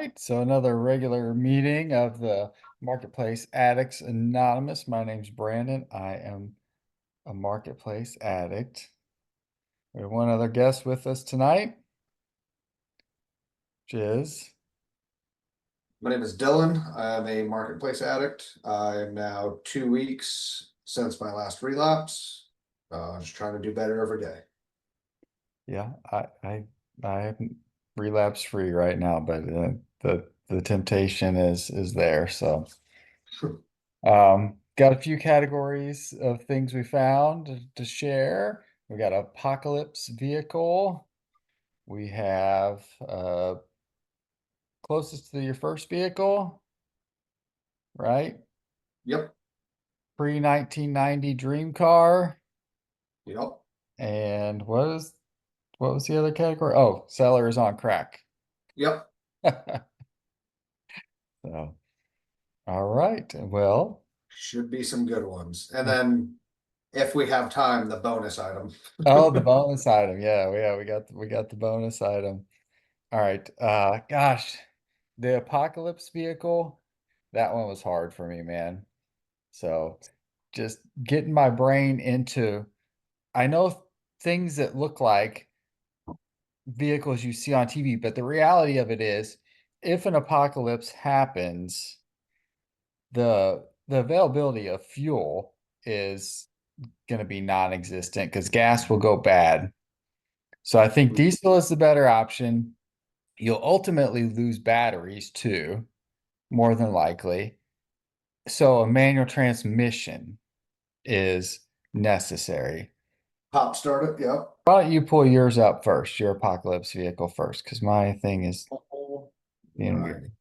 right, so another regular meeting of the Marketplace Addicts Anonymous. My name's Brandon. I am a Marketplace addict. We have one other guest with us tonight, which is, My name is Dylan. I am a marketplace addict. I am now 2 weeks since my last relapse. Just trying to do better every day. yeah, I'm relapse free right now, but the temptation is there. So, got a few categories of things we found to share. We got apocalypse vehicle. We have closest to your first vehicle, right? Yep. Pre-1990 dream car. Yep. And what was the other category? Oh, seller is on crack. Yep. So, all right. Well, Should be some good ones. And then if we have time, the bonus item. oh, the bonus item. Yeah, we got the bonus item. All right. Gosh, the apocalypse vehicle, that one was hard for me, man. So just getting my brain into, I know things that look like vehicles you see on TV, but the reality of it is, if an apocalypse happens, the availability of fuel is going to be non-existent because gas will go bad. So I think diesel is the better option. You'll ultimately lose batteries too, more than likely. So a manual transmission is necessary. Pop start it. Yep. Why don't you pull yours up first, your apocalypse vehicle first, because my thing is All being right. weird.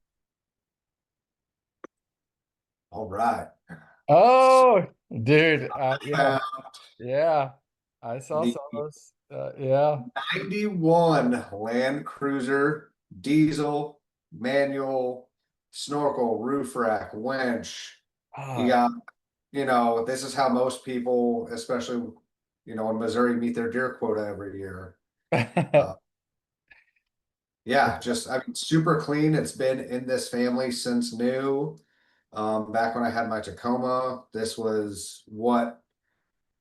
All right. So Oh, dude, yeah, I yeah, I saw the some of those. Yeah. 91 Land Cruiser diesel manual snorkel roof rack winch. You Ah. got this is how most people, especially, in Missouri, meet their deer quota every year. Uh, yeah, just I mean, super clean. It's been in this family since new. Back when I had my Tacoma, this was what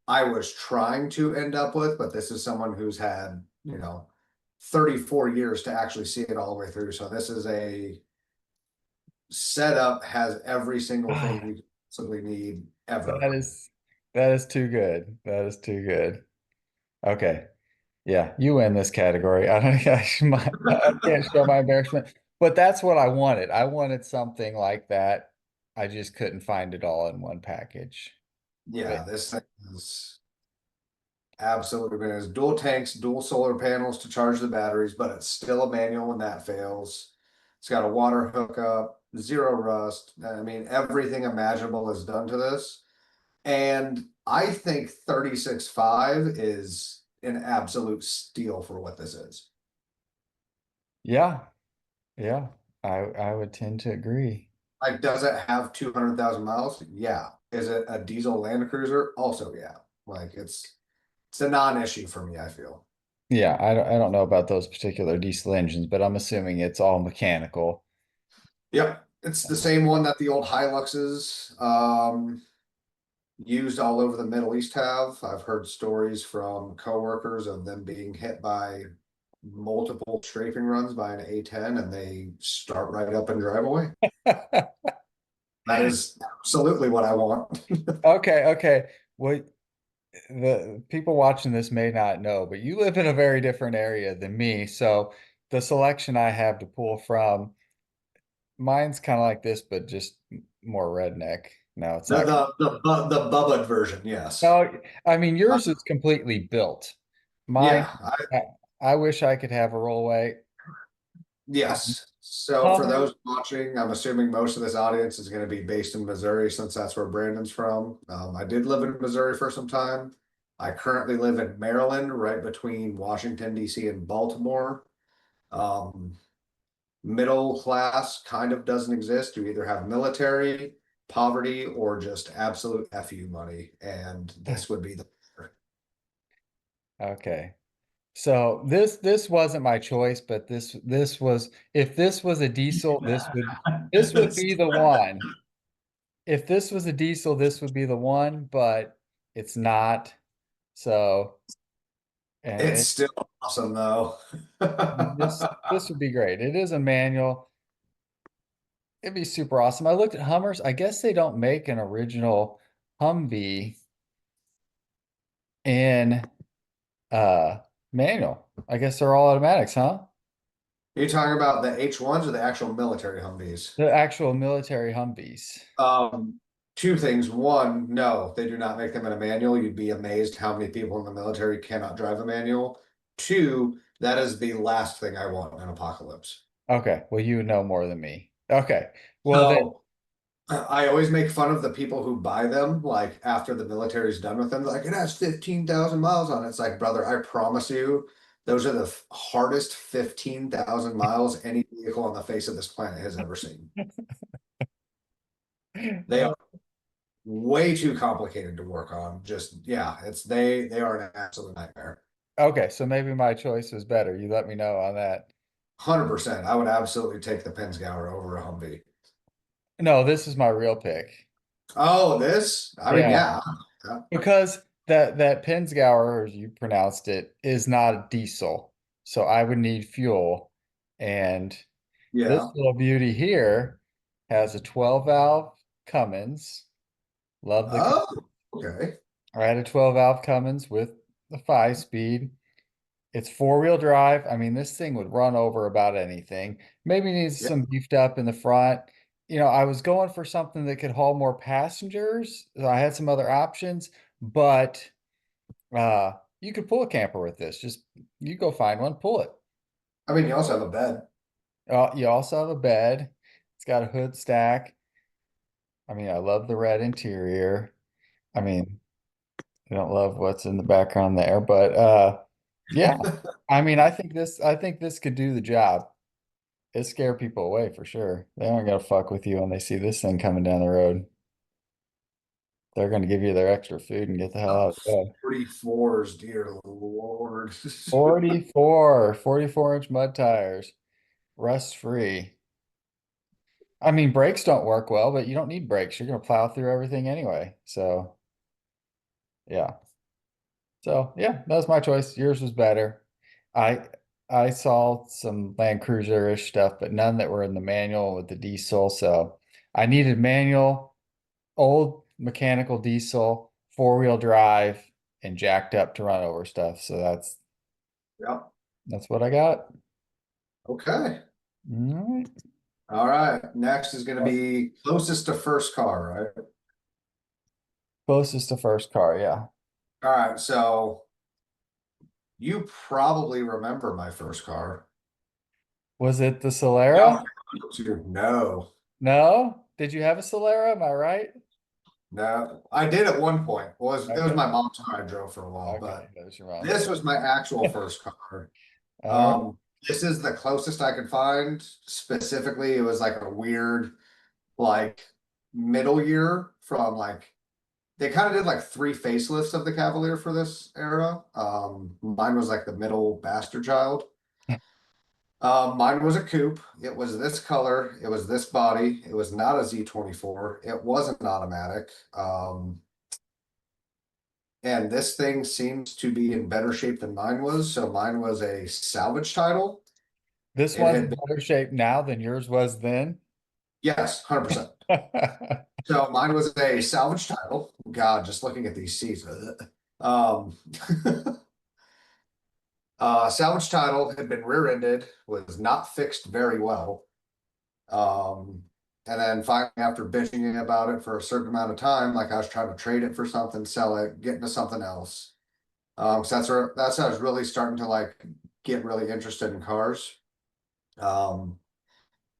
I was trying to end up with, but this is someone who's had, 34 years to actually see it all the way through. So this is a setup, has every single thing Ah, you possibly need that ever. is that is too good. That is too good. Okay. Yeah, you win this category. I don't I can't show my embarrassment, but that's what I wanted. I wanted something like that. I just couldn't find it all in one package. But Yeah, this thing is absolutely bananas. Dual tanks, dual solar panels to charge the batteries, but it's still a manual when that fails. It's got a water hookup, zero rust. I mean, everything imaginable is done to this. And I think 36.5 is an absolute steal for what this is. yeah, yeah, I would tend to agree. Like, does it have 200,000 miles? Yeah. Is it a diesel Land Cruiser? Also, yeah. Like, it's a non-issue for me, I feel. Yeah, I don't know about those particular diesel engines, but I'm assuming it's all mechanical. Yep. It's the same one that the old Hiluxes used all over the Middle East have. I've heard stories from coworkers of them being hit by multiple strafing runs by an A10 and they start right up and drive away. That is absolutely what I want. Okay, okay. Well, the people watching this may not know, but you live in a very different area than me. So the selection I have to pull from, mine's kind of like this, but just more redneck. No, it's The not. the Bubba version, yes. No, I mean Uh, yours is completely built. Mine, yeah, I, I wish I could have a rollaway. Um, yes. So for Hummer. those watching, I'm assuming most of this audience is going to be based in Missouri since that's where Brandon's from. I did live in Missouri for some time. I currently live in Maryland, right between Washington, D.C. and Baltimore. Um, Middle class kind of doesn't exist. You either have military, poverty, or just absolute FU money. And this would be the Okay. So this wasn't my choice, but this was, if this was a diesel, this would It's, be the one. If this was a diesel, this would be the one, but it's not. So, and it's still awesome though. this would be great. It is a manual. It'd be super awesome. I looked at Hummers. I guess they don't make an original Humvee in uh manual. I guess they're all automatics, huh? Are you talking about the H1s or the actual military Humvees? The actual military Humvees. Um, Two things. One, no, they do not make them in a manual. You'd be amazed how many people in the military cannot drive a manual. Two, that is the last thing I want in an apocalypse. Okay, well, you know more than me. Okay, well then, So I always make fun of the people who buy them, like after the military's done with them, like it has 15,000 miles on it. It's like, brother, I promise you, those are the hardest 15,000 miles any vehicle on the face of this planet has ever seen. They are way too complicated to work on. Just yeah, they are an absolute nightmare. okay, so maybe my choice was better. You let me know on that. 100%. I would absolutely take the Pinzgauer over a Humvee. No, this is my real pick. Oh, this? I mean, Yeah, yeah. Yeah. because that Pinzgauer, as you pronounced it, is not a diesel. So I would need fuel. And this Yeah. little beauty here has a 12 valve Cummins. Love the Oh, okay. I had a 12 valve Cummins with the 5 speed. It's four-wheel drive. I mean, this thing would run over about anything. Maybe needs Yeah. some beefed up in the front. I was going for something that could haul more passengers. So I had some other options, but you could pull a camper with this. Just you go find one, pull it. I mean, you also have a bed. You also have a bed. It's got a hood stack. I mean, I love the red interior. I mean, I don't love what's in the background there, but yeah. I mean, I think this could do the job. It scare people away for sure. They aren't gonna fuck with you when they see this thing coming down the road. They're gonna give you their extra food and get the hell out of the way. 44s, dear Lord. 44-inch mud tires, rust free. I mean, brakes don't work well, but you don't need brakes. You're gonna plow through everything anyway. So yeah. So yeah, that was my choice. Yours was better. I I saw some Land Cruiser-ish stuff, but none that were in the manual with the diesel. So I needed manual, old mechanical diesel, four-wheel drive, and jacked up to run over stuff. So Yep. that's what I got. Okay. All All right. Next is going to right. be closest to first car, right? Closest to first car, yeah. All right. So you probably remember my first car. Was it the No. Solera? No. No? Did you have a Solera? Am I right? No. I did at one point. It was Okay. my mom's car I drove for a while, Okay. but That was your mom's. this was my actual first car. All right. This is the closest I could find. Specifically, it was like a weird, like middle year from like they kind of did like three facelifts of the Cavalier for this era. Mine was like the middle bastard child. Mine was a coupe. It was this color. It was this body. It was not a Z24. It wasn't automatic. And this thing seems to be in better shape than mine was. So mine was a salvage title. This It one's had in been, better shape now than yours was then. yes, 100%. So mine was a salvage title. God, just looking at these seats. Ugh. Um, salvage title had been rear-ended, was not fixed very well. Um, and then finally, after bitching about it for a certain amount of time, like I was trying to trade it for something, sell it, get into something else. So that's how I was really starting to like get really interested in cars. Um,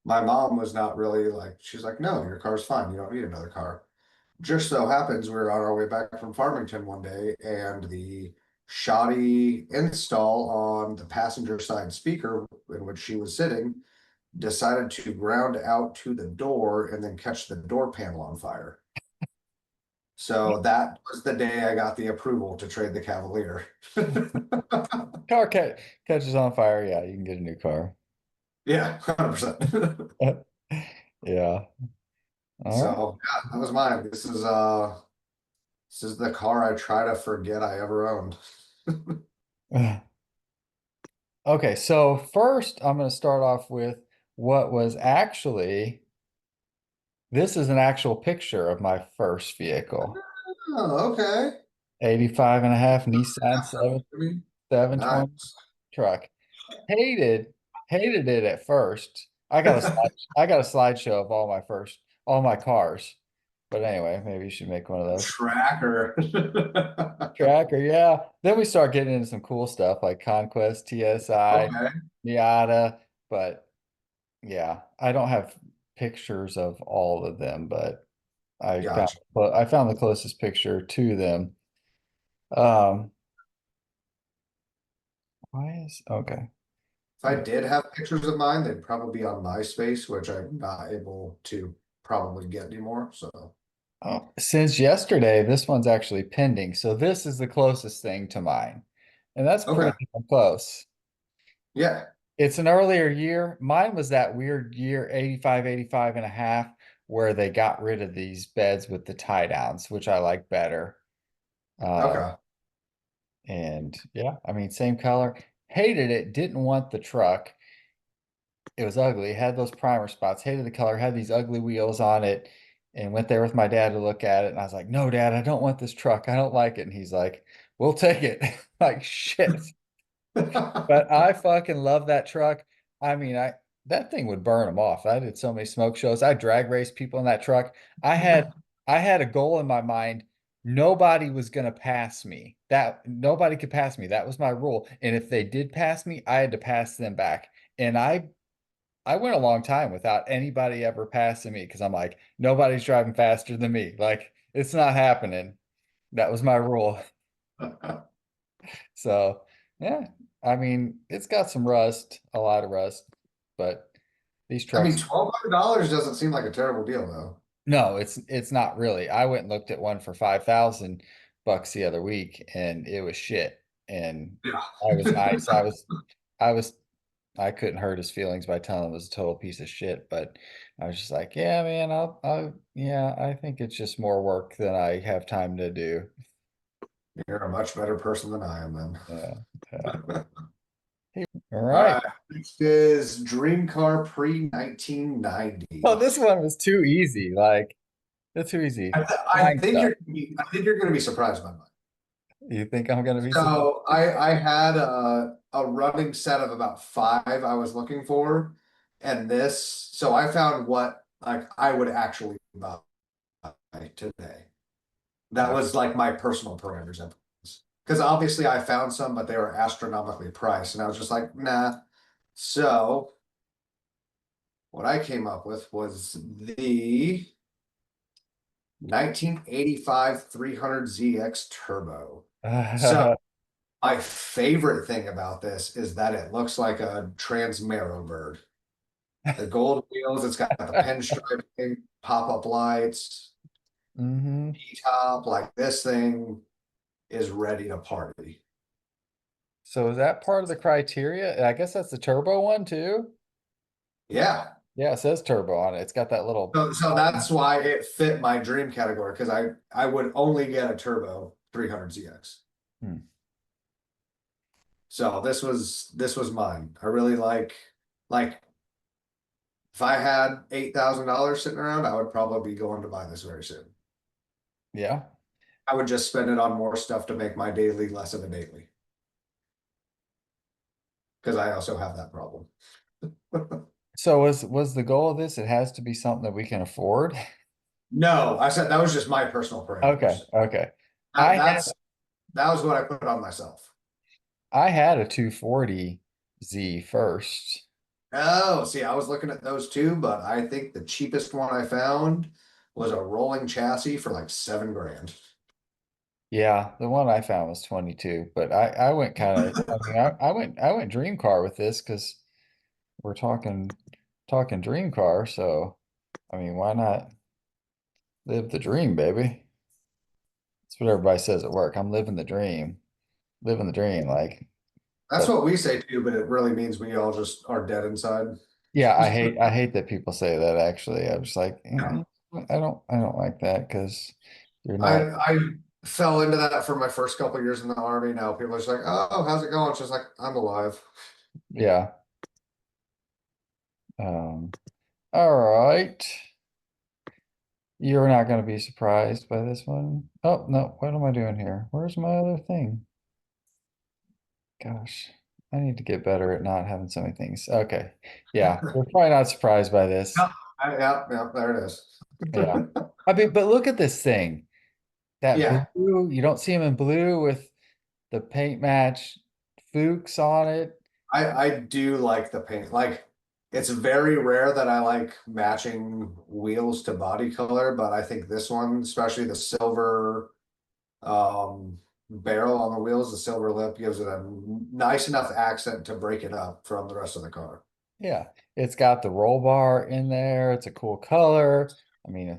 my mom was not really like, she's like, no, your car's fine. You don't need another car. Just so happens we were on our way back from Farmington one day, and the shoddy install on the passenger side speaker in which she was sitting decided to ground out to the door and then catch the door panel on fire. So that was the day I got the approval to trade the Cavalier. Car catches on fire, yeah, you can get a new car. Yeah, 100%. Yeah. All So yeah, that was mine. This is the car I try to forget I ever owned. right. Okay, so first I'm going to start off with what was actually, this is an actual picture of my first vehicle. Oh, okay. 85 and a half Nissan That's up 7, to me. Nice. 720 truck. Hated, hated it at first. I got a slideshow of all my cars. But anyway, maybe you should make one of those. Tracker. Tracker, yeah. Then we start getting into some cool stuff like Conquest, TSI, Okay, Miata. But yeah, I don't have pictures of all of them, but gotcha. I found the closest picture to them. Um, why is okay? If I did have pictures of mine, they'd probably be on MySpace, which I'm not able to probably get anymore. So, Oh, since yesterday, this one's actually pending. So this is the closest thing to mine. And that's okay. pretty damn close. Yeah. It's an earlier year. Mine was that weird year, 85, 85 and a half, where they got rid of these beds with the tie downs, which I like better. Okay. And yeah, I mean, same color. Hated it, didn't want the truck. It was ugly. It had those primer spots. Hated the color. Had these ugly wheels on it, and went there with my dad to look at it. And I was like, "No, Dad, I don't want this truck. I don't like it." And he's like, "We'll take it." Like shit. But I fucking love that truck. I mean, I that thing would burn them off. I did so many smoke shows. I drag raced people in that truck. I had I had a goal in my mind. Nobody was gonna pass me. That nobody could pass me. That was my rule. And if they did pass me, I had to pass them back. And I went a long time without anybody ever passing me because I'm like, nobody's driving faster than me. Like, it's not happening. That was my rule. So, yeah, I mean, it's got some rust, a lot of rust, but these I mean, trucks, $1,200 doesn't seem like a terrible deal, though. no, it's not really. I went and looked at one for 5,000 bucks the other week and it was shit. And I was Yeah. nice. I was I couldn't hurt his feelings by telling him it was a total piece of shit, but I was just like, yeah, man, yeah, I think it's just more work than I have time to do. You're a much better person than I am, then. Yeah, yeah. All All right. right. Next is Dream Car pre Oh, 1990. this one was too easy. Like, it's too easy. I Mine think sucked. I think you're going to be surprised by mine. You think I'm gonna be surprised? So I had a running set of about five I was looking for, and this. So I found what like I would actually buy today. That was like my personal parameters of because obviously I found some, but they were astronomically priced, and I was just like, nah. So what I came up with was the 1985 300ZX Turbo. So my favorite thing about this is that it looks like a Transmero bird. The gold wheels, it's got the pinstriping, pop-up lights, hmm T-top, like this thing is ready to party. So is that part of the criteria? I guess that's the turbo one too. Yeah. Yeah, it says turbo on it. It's got that little. So that's why it fit my dream category because I would only get a turbo 300ZX. Hmm. So this was mine. I really like if I had $8,000 sitting around, I would probably be going to buy this very soon. Yeah. I would just spend it on more stuff to make my daily less of a daily because I also have that problem. So was the goal of this? It has to be something that we can afford. No, I said that was just my personal Okay, parameters. okay. That, I had that's that was what I put on myself. I had a 240 Z first. Oh, see, I was looking at those too, but I think the cheapest one I found was a rolling chassis for like 7 grand. Yeah, the one I found was 22, but I went kind of I mean I went dream car with this because we're talking dream car, so I mean why not live the dream, baby? That's what everybody says at work. I'm living the dream. Living the dream, like, That's but what we say too, but it really means we all just are dead inside. yeah, I hate that people say that actually. I'm just like, Yeah. I don't like that because you're I not, I fell into that for my first couple of years in the army. Now people are just like, "Oh, how's it going?" It's just like, "I'm alive." yeah. Um, all right. You're not going to be surprised by this one. Oh, no, what am I doing here? Where's my other thing? Gosh, I need to get better at not having so many things. Okay. Yeah, you're probably not surprised by this. Yep. Yeah, yeah, there it is. Yeah. I mean, but look at this thing. That Yeah, blue, you don't see him in blue with the paint match Fuchs on it. I do like the paint. Like it's very rare that I like matching wheels to body color, but I think this one, especially the silver barrel on the wheels, the silver lip gives it a nice enough accent to break it up from the rest of the car. Yeah, it's got the roll bar in there. It's a cool color. I mean,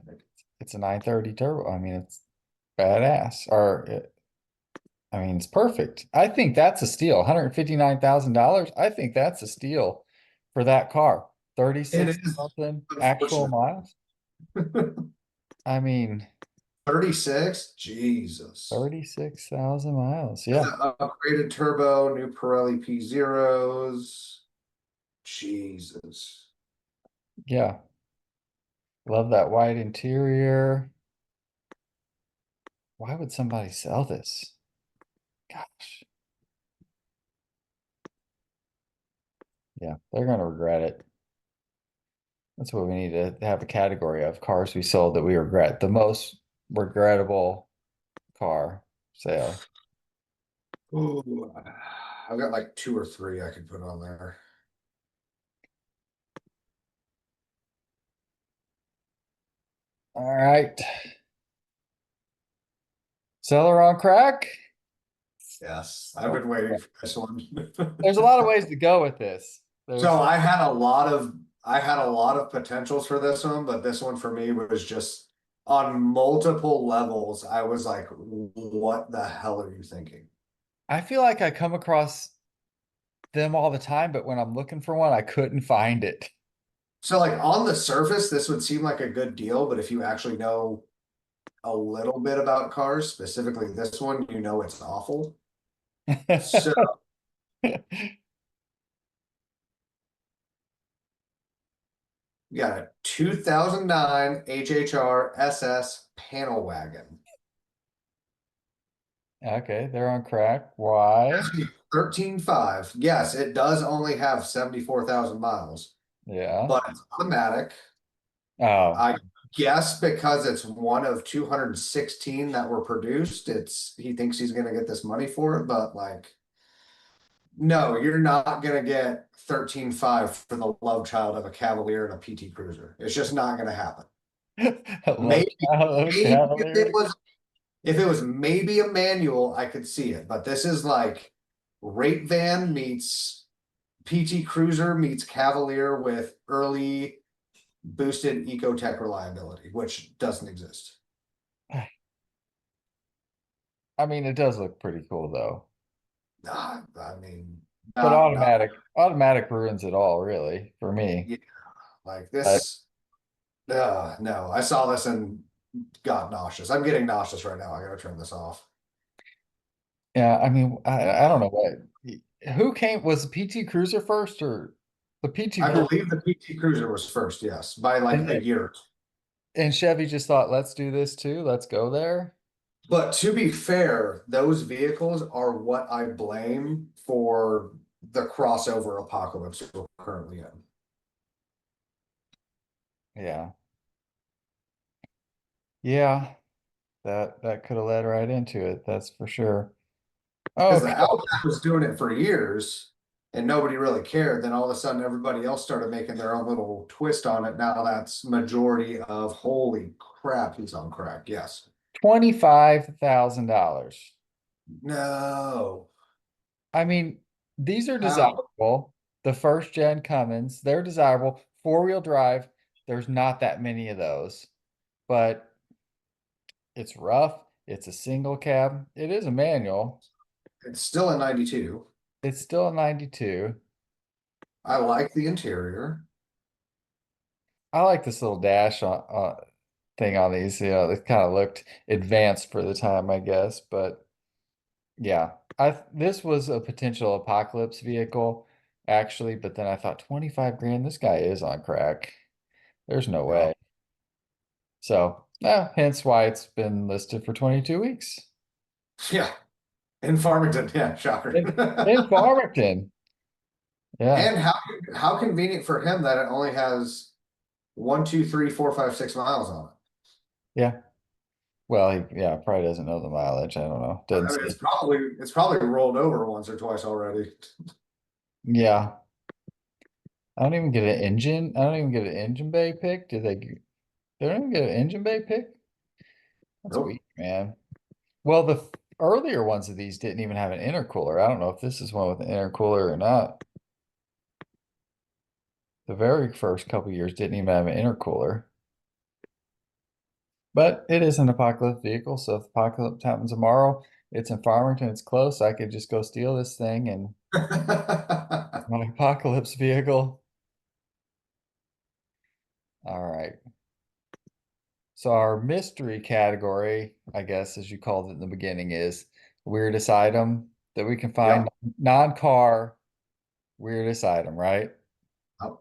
it's a 930 turbo. I mean, it's badass. I mean, it's perfect. I think that's a steal. $159,000. I think that's a steal for that car. It 36 is something actual unfortunate. miles. I mean, 36? Jesus. 36,000 miles. It's Yeah. an upgraded turbo, new Pirelli P Zeros. Jesus. Yeah. Love that white interior. Why would somebody sell this? Gosh. Yeah, they're gonna regret it. That's what we need to have a category of cars we sold that we regret. The most regrettable car sale. Ooh, I've got like two or three I could put on there. All right. Seller on crack. Yes, I've been waiting for this one. There's a lot of ways to go with this. So There's I had a lot of potentials for this one, but this one for me was just on multiple levels. I was like, what the hell are you thinking? I feel like I come across them all the time, but when I'm looking for one, I couldn't find it. So like on the surface, this would seem like a good deal, but if you actually know a little bit about cars, specifically this one, you know it's awful. So we got a 2009 HHR SS panel wagon. Okay, they're on crack. Why? 13.5. Yes, it does only have 74,000 miles, Yeah. but it's automatic. Oh, I guess because it's one of 216 that were produced, he thinks he's gonna get this money for it, but like no, you're not gonna get 13.5 for the love child of a Cavalier and a PT Cruiser. It's just not gonna happen. love Maybe, child of maybe Cavalier. if it was maybe a manual, I could see it. But this is like Rate Van meets PT Cruiser meets Cavalier with early boosted Ecotech reliability, which doesn't exist. I mean, it does look pretty cool though. I mean, But not automatic ruins it all, really, for me. yeah, like But this. No, I saw this and got nauseous. I'm getting nauseous right now. I gotta turn this off. yeah, I mean, I don't know what who came was the PT Cruiser first or the PT I Cruiser believe the PT Cruiser was first, yes, by like and a year. Chevy just thought, let's do this too. Let's go there. But to be fair, those vehicles are what I blame for the crossover apocalypse we're currently in. Yeah. Yeah, that could have led right into it, that's for sure. Because the Okay. Outback was doing it for years and nobody really cared. Then all of a sudden, everybody else started making their own little twist on it. Now that's majority of holy crap, he's on crack. Yes. $25,000. No. I mean, these are How? desirable. The first gen Cummins, they're desirable. Four-wheel drive, there's not that many of those, but it's rough. It's a single cab. It is a manual. It's still a 92. It's still a 92. I like the interior. I like this little dash thing on these. It kind of looked advanced for the time, I guess. But yeah, this was a potential apocalypse vehicle, actually. But then I thought 25 grand, this guy is on crack. There's no Yeah. way. So, yeah, hence why it's been listed for 22 weeks. Yeah. In Farmington. Yeah, shocker. In Farmington. Yeah. And how convenient for him that it only has 1, 2, 3, 4, 5, 6 miles on it. Yeah. Well, yeah, probably doesn't know the mileage. I don't know. Doesn't I mean, say. it's probably rolled over once or twice already. Yeah. I don't even get an engine. I don't even get an engine bay pick. They don't even get an engine bay pick? That's Nope. weak, man. Well, the earlier ones of these didn't even have an intercooler. I don't know if this is one with an intercooler or not. The very first couple years didn't even have an intercooler. But it is an apocalypse vehicle, so if the apocalypse happens tomorrow, it's in Farmington, it's close. I could just go steal this thing and my apocalypse vehicle. All right. So our mystery category, I guess, as you called it in the beginning, is weirdest item that we can find, Yep. non-car weirdest item, right? Yep.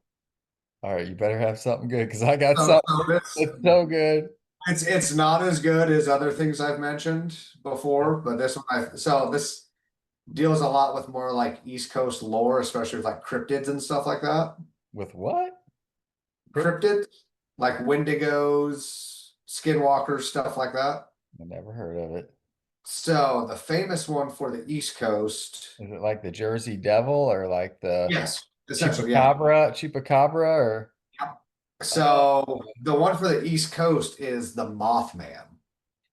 All right, you better have something good because I got So, something so this that's so good. it's not as good as other things I've mentioned before, but this one this deals a lot with more like East Coast lore, especially with like cryptids and stuff like that. With what? Crypt? Cryptids, like Wendigos, skinwalkers, stuff like that. I never heard of it. So the famous one for the East Coast, Is it like the Jersey Devil or like the yes, essentially, yeah. Chupacabra or Yep. oh So the one for the East Coast is the Mothman.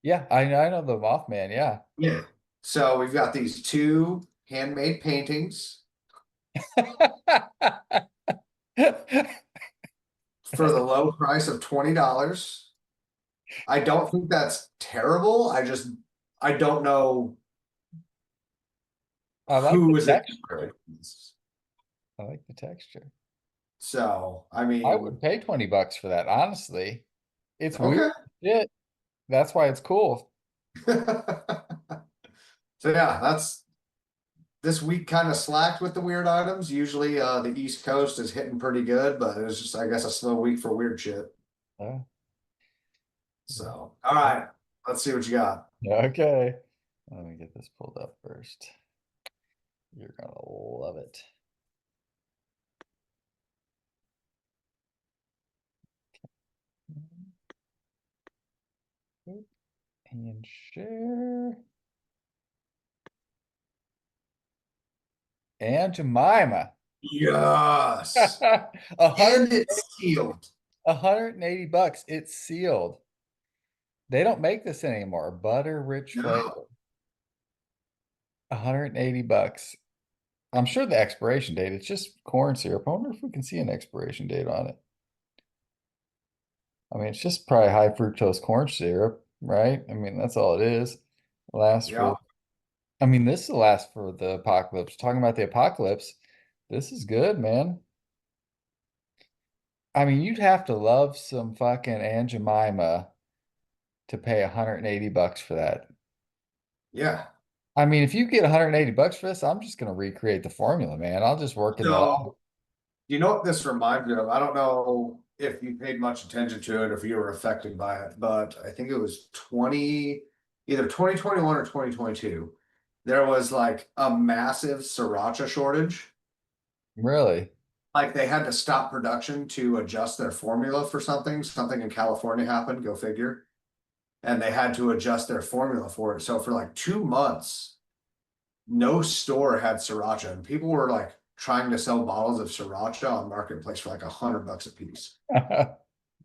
yeah, I know the Mothman, yeah. Yeah. So we've got these two handmade paintings for the low price of $20. I don't think that's terrible. I don't know I like the who is it. texture. I like the texture. So, I I mean, would pay 20 bucks for that, honestly. It's weird okay. shit. That's why it's cool. So yeah, that's this week kind of slacked with the weird items. Usually the East Coast is hitting pretty good, but it was just I guess a slow week for weird shit. Uh, So, all right, let's see what you got. okay. Let me get this pulled up first. You're gonna love it. And share. And Jemima. Yes. A hundred, And it's sealed. 180 bucks. It's sealed. They don't make this anymore. Butter rich No. flavor. 180 bucks. I'm sure the expiration date, it's just corn syrup. I wonder if we can see an expiration date on it. I mean, it's just probably high fructose corn syrup, right? I mean, that's all it is. Lasts Yeah. for, I mean, this will last for the apocalypse. Talking about the apocalypse, this is good, man. I mean, you'd have to love some fucking Aunt Jemima to pay 180 bucks for that. Yeah. I mean, if you get 180 bucks for this, I'm just gonna recreate the formula, man. I'll just work in the lab So, you know what this reminds me of? I don't know if you paid much attention to it, if you were affected by it, but I think it was either 2021 or 2022. There was like a massive sriracha shortage. really. Like they had to stop production to adjust their formula for something. Something in California happened, go figure. And they had to adjust their formula for it. So for like 2 months, no store had sriracha, and people were like trying to sell bottles of sriracha on Marketplace for like $100 a piece. It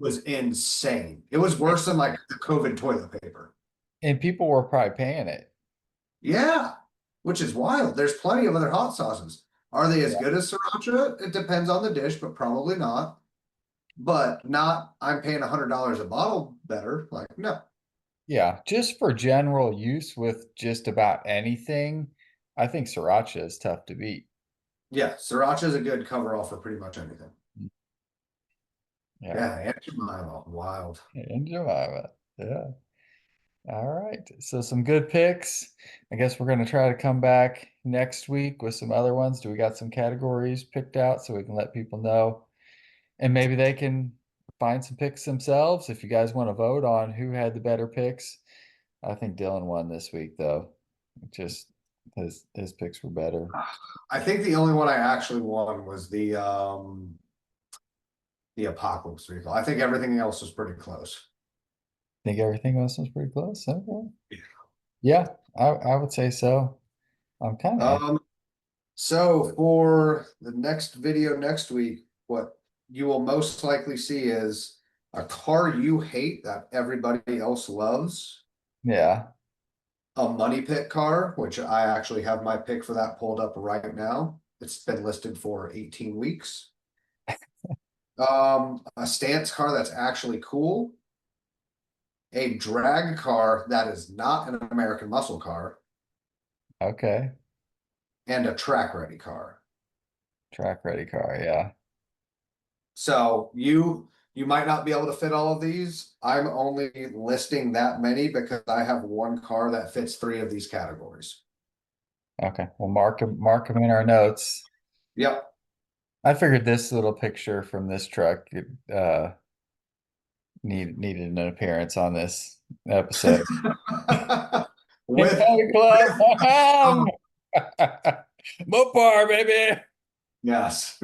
was insane. It was worse than like the COVID toilet paper. And people were probably paying it. Yeah, which is wild. There's plenty of other hot sauces. Are they as Yeah. good as sriracha? It depends on the dish, but probably not. But not, I'm paying $100 a bottle better. Like, no. yeah, just for general use with just about anything, I think Sriracha is tough to beat. Yeah, Sriracha is a good coverall for pretty much anything. Yeah, Yeah, and Jemima, wild. and Jemima. Yeah. All right. So some good picks. I guess we're going to try to come back next week with some other ones. Do we got some categories picked out so we can let people know? And maybe they can find some picks themselves if you guys want to vote on who had the better picks. I think Dylan won this week though. Just his picks were better. I think the only one I actually won was the Apocalypse vehicle. I think everything else was pretty close. Think everything else was pretty close. Okay. Yeah, I would say so. I'm kind of Um, so for the next video next week, what you will most likely see is a car you hate that everybody else loves, yeah. a money pit car, which I actually have my pick for that pulled up right now. It's been listed for 18 weeks. A stance car that's actually cool, a drag car that is not an American muscle car, Okay. and a track ready car. Track ready car. Yeah. So you might not be able to fit all of these. I'm only listing that many because I have one car that fits three of these categories. Okay. We'll mark them in our notes. Yep. I figured this little picture from this truck needed an appearance on this episode. With Hey, with club. Mopar, baby. yes.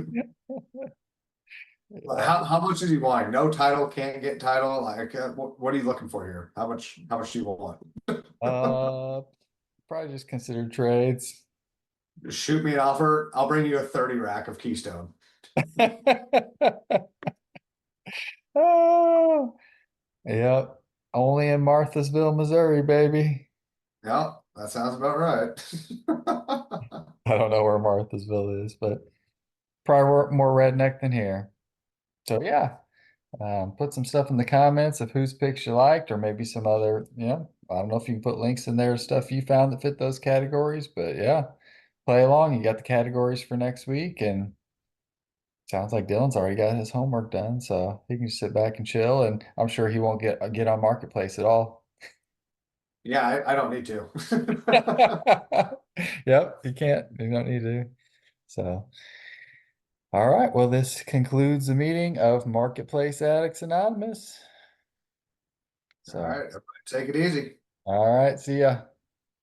Yeah. How much is he wanting? No title, can't get title. Like what are you looking for here? How much do you want? Uh, Probably just consider trades. Just shoot me an offer. I'll bring you a 30 rack of Keystone. Oh, yep. Only in Marthasville, Missouri, baby. Yeah, that sounds about right. I don't know where Marthasville is, but probably more redneck than here. So yeah, put some stuff in the comments of whose picks you liked, or maybe some other, I don't know if you can put links in there, stuff you found that fit those categories, but yeah, play along. You got the categories for next week, and sounds like Dylan's already got his homework done, so he can just sit back and chill, and I'm sure he won't get on Marketplace at all. Yeah, I don't need to. Yep, you can't. You don't need to. So, all right. Well, this concludes the meeting of Marketplace Addicts All Anonymous. right, So, everybody take it easy. all right. See ya.